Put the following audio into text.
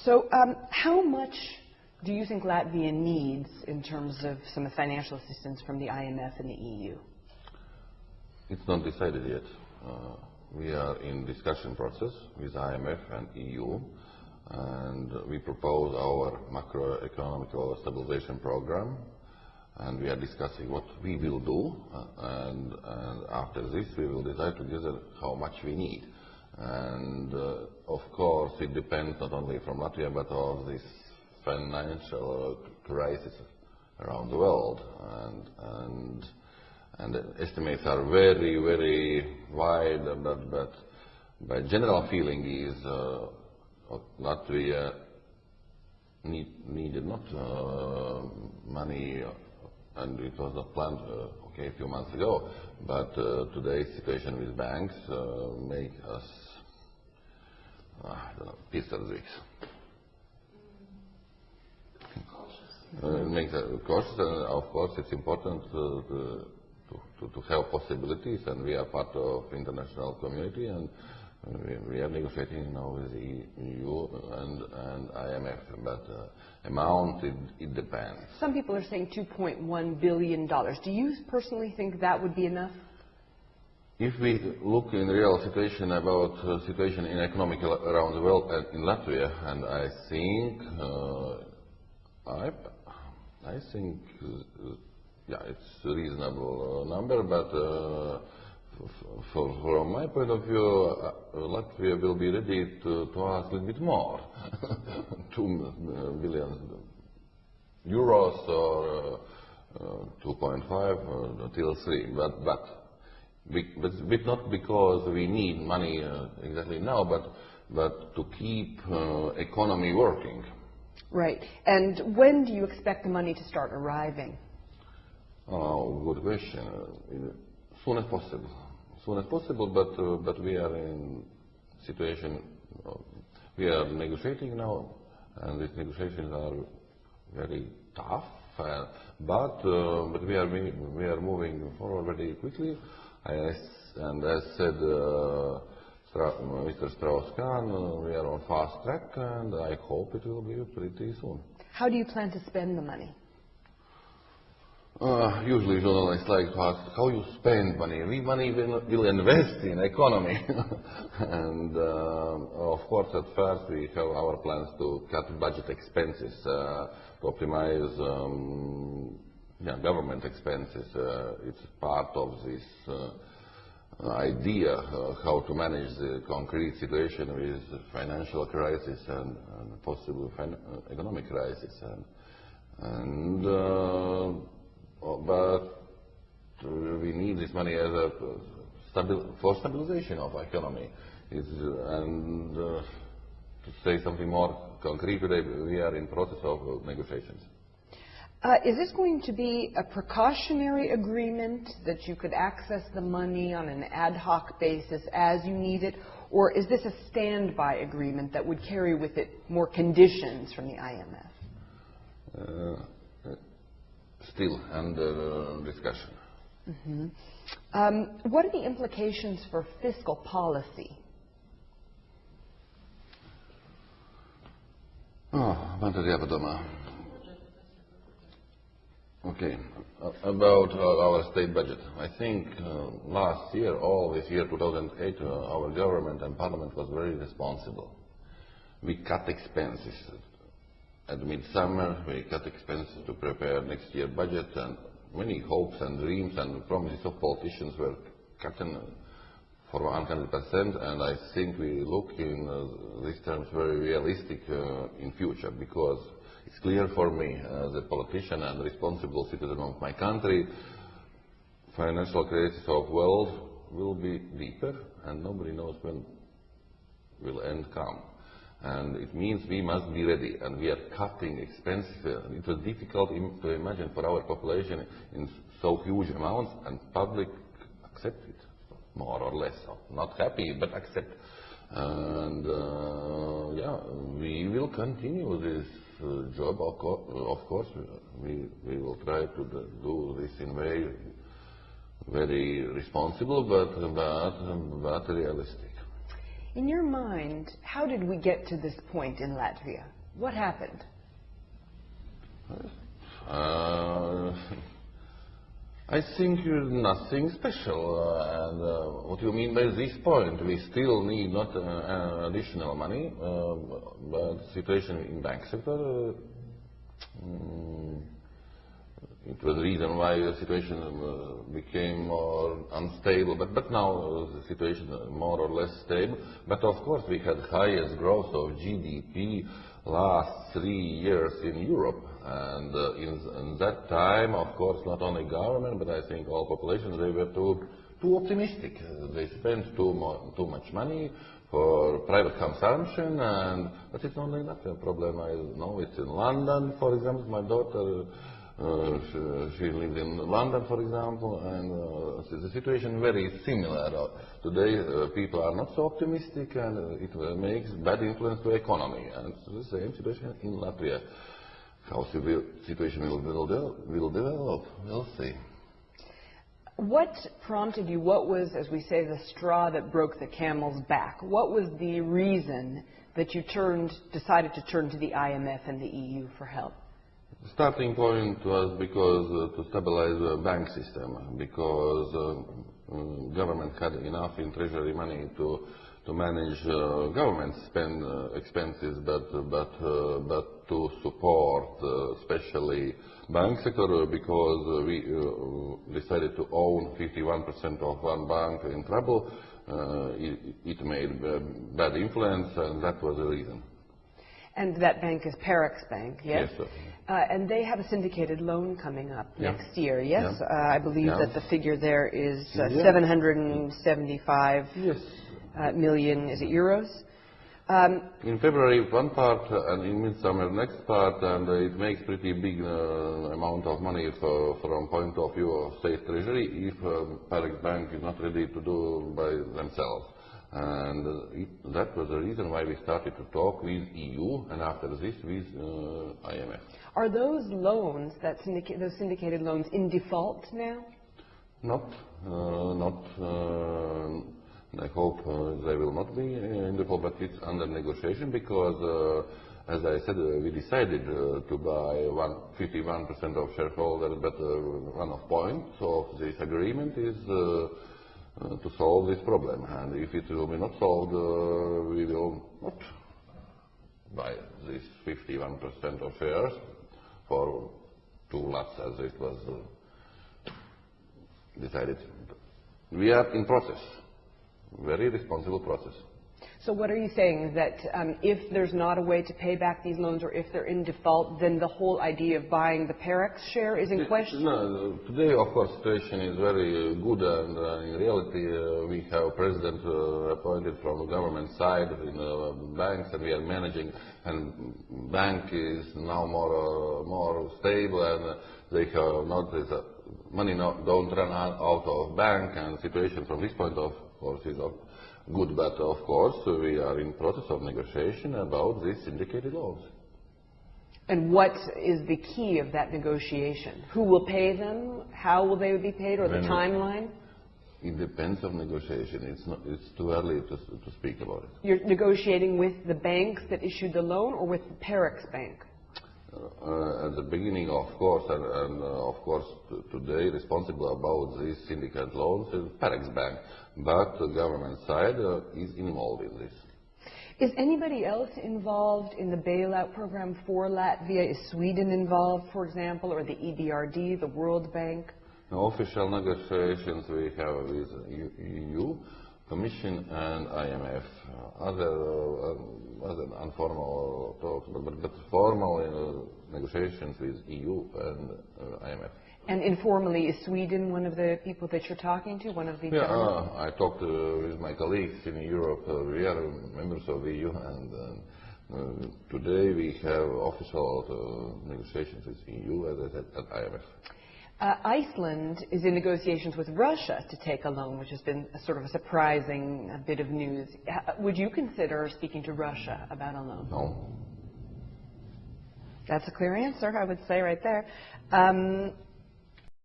So how much do you think Latvia needs in terms of some financial assistance from the IMF and the EU? It's not decided yet. We are in discussion process with IMF and EU, and we propose our macroeconomic stabilization program, and we are discussing what we will do, and after this we will decide together how much we need. And of course it depends not only from Latvia but on this financial crisis around the world, and the estimates are very, very wide, but my general feeling is Latvia needed not money, and it was not planned a few months ago, but today's situation with banks make us pessimistic. It makes us cautious, and of course it's important to have possibilities, and we are part of international community, and we are negotiating now with the EU and IMF, but amount, it depends. Some people are saying $2.1 billion. Do you personally think that would be enough? If we look in the real situation about situation in economic around the world and in Latvia, and I think it's a reasonable number, but from my point of view, Latvia will be ready to ask a little bit more, 2 billion euros or 2.5 until 3, but not because we need money exactly now, but to keep economy working. Right. And when do you expect the money to start arriving? Oh, good question. Soon as possible. Soon as possible, but we are in situation. We are negotiating now, and these negotiations are very tough. But we are moving forward very quickly. And as said Mr. Strauss-Kahn, we are on fast track, and I hope it will be pretty soon. How do you plan to spend the money? Usually journalists like to ask how you spend money. We money will invest in economy. And of course at first we have our plans to cut budget expenses, to optimize government expenses. It's part of this idea how to manage the concrete situation with financial crisis and possible economic crisis. But we need this money as for stabilization of economy. And to say something more concrete today, we are in process of negotiations. Is this going to be a precautionary agreement that you could access the money on an ad hoc basis as you need it, or is this a standby agreement that would carry with it more conditions from the IMF? Still under discussion. Mm-hmm. What are the implications for fiscal policy? Okay, about our state budget. I think last year, all this year 2008, our government and parliament was very responsible. We cut expenses. At midsummer, we cut expenses to prepare next year's budget, and many hopes and dreams and promises of politicians were cut for 100%, and I think we look in these terms very realistic in future, because it's clear for me as a politician and responsible citizen of my country, financial crisis of world will be deeper, and nobody knows when will end come. And it means we must be ready, and we are cutting expenses. It was difficult to imagine for our population in so huge amounts, and public accept it, more or less. Not happy, but accept. And we will continue this job. Of course, we will try to do this in very, very responsible, but realistic. In your mind, how did we get to this point in Latvia? What happened? I think nothing special. And what you mean by this point? We still need not additional money, but the situation in bank sector. It was the reason why the situation became more unstable, but now the situation is more or less stable. But of course we had highest growth of GDP last 3 years in Europe, and in that time, of course, not only government, but I think all populations, they were too optimistic. They spent too much money for private consumption, but it's not only that problem. I know it's in London, for example. My daughter, she lived in London, for example, and the situation very similar. Today, people are not so optimistic, and it makes bad influence to economy. And it's the same situation in Latvia. How the situation will develop, we'll see. What prompted you? What was, as we say, the straw that broke the camel's back? What was the reason that you decided to turn to the IMF and the EU for help? The starting point was because to stabilize the bank system, because government had enough in treasury money to manage government expenses, but to support especially bank sector, because we decided to own 51% of one bank in trouble. It made bad influence, and that was the reason. And that bank is Parex Bank, yes? Yes, sir. And they have a syndicated loan coming up next year, yes? I believe that the figure there is 775 million, is it euros? In February one part, and in midsummer next part, and it makes pretty big amount of money from point of view of state treasury if Parex Bank is not ready to do by themselves. And that was the reason why we started to talk with EU, and after this with IMF. Are those loans, those syndicated loans, in default now? Not. I hope they will not be in default, but it's under negotiation because, as I said, we decided to buy 51% of shareholders, but one of points of this agreement is to solve this problem. And if it will be not solved, we will not buy this 51% of shares for 2 lots as it was decided. We are in process, very responsible process. So what are you saying, that if there's not a way to pay back these loans, or if they're in default, then the whole idea of buying the Parex share is in question? No, today, of course, the situation is very good, and in reality, we have a president appointed from the government side in banks, and we are managing, and bank is now more stable, and they have not money don't run out of bank, and situation from this point of course is good, but of course we are in process of negotiation about these syndicated loans. And what is the key of that negotiation? Who will pay them? How will they be paid, or the timeline? It depends on negotiation. It's too early to speak about it. You're negotiating with the banks that issued the loan, or with the Parex Bank? At the beginning, of course, and of course today responsible about these syndicate loans is Parex Bank, but the government side is involved in this. Is anybody else involved in the bailout program for Latvia? Is Sweden involved, for example, or the EBRD, the World Bank? No official negotiations we have with EU, Commission and IMF. Other informal talks, but formal negotiations with EU and IMF. And informally, is Sweden one of the people that you're talking to, one of the donors? I talked with my colleagues in Europe. We are members of the EU, and today we have official negotiations with EU, as I said, at IMF. Iceland is in negotiations with Russia to take a loan, which has been a sort of a surprising bit of news. Would you consider speaking to Russia about a loan? No. That's a clear answer, I would say, right there.